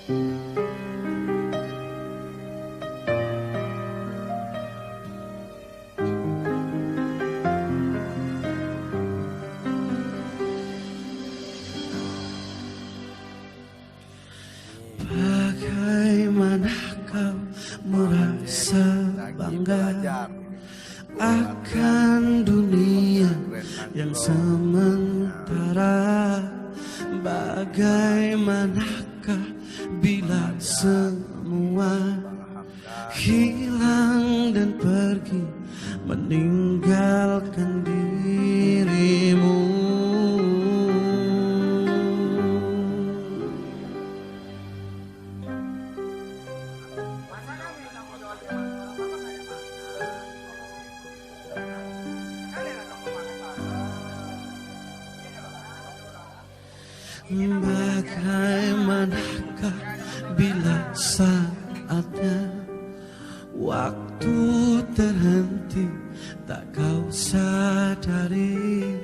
Bagaimana kau merasa bangga akan dunia yang sementara? Bagaimanakah bila semua hilang dan pergi meninggalkan dirimu? Bagaimanakah bila saatnya waktu terhenti, tak kau sadari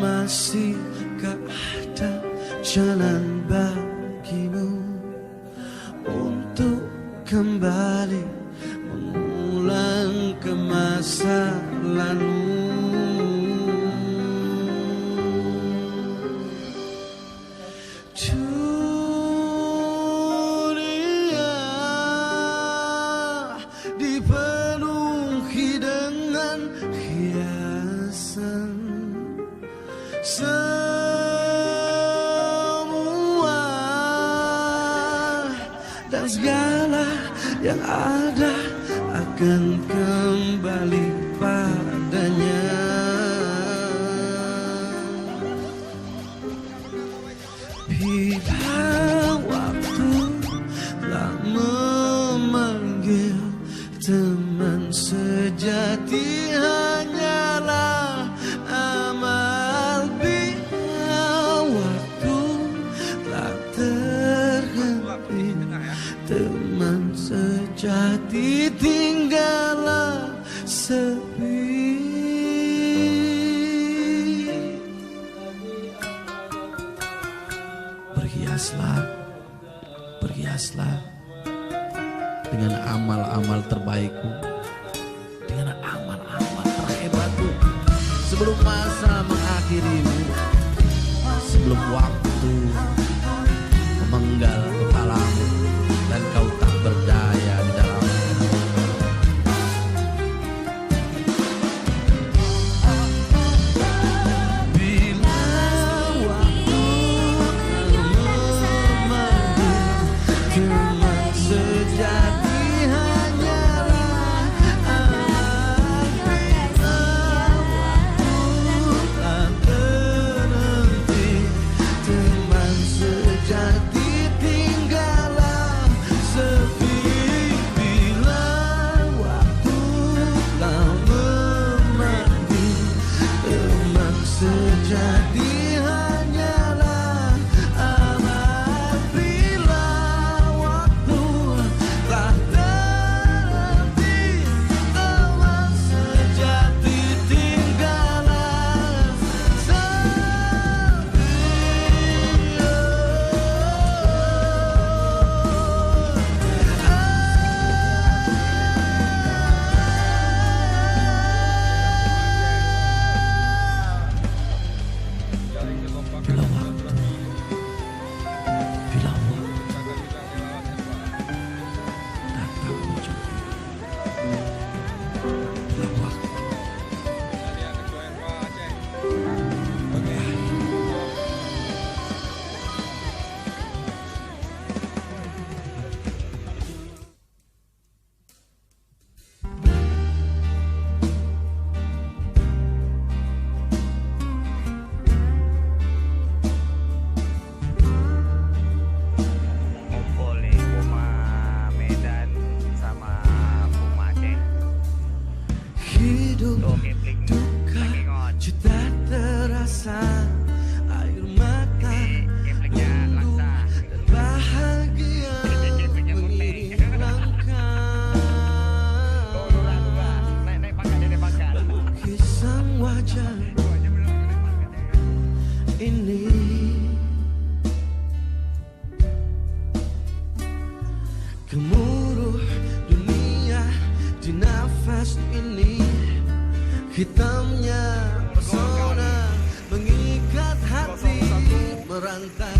masihkah ada jalan bagimu untuk kembali mengulang ke masa lalu? Dipenuhi dengan hiasan semua, dan segala yang ada akan kembali padanya. Bila waktu telah memanggil, teman sejati hanyalah amal. Bila waktu telah terhenti, teman sejati tinggallah sepi. Berhiaslah, berhiaslah dengan amal-amal terbaikku, dengan amal-amal terhebatku, sebelum masa mengakhirimu, sebelum waktu memenggal kepalamu dan kau tak berdaya di dalamnya. Bila waktu memanggil, teman sejati merangkai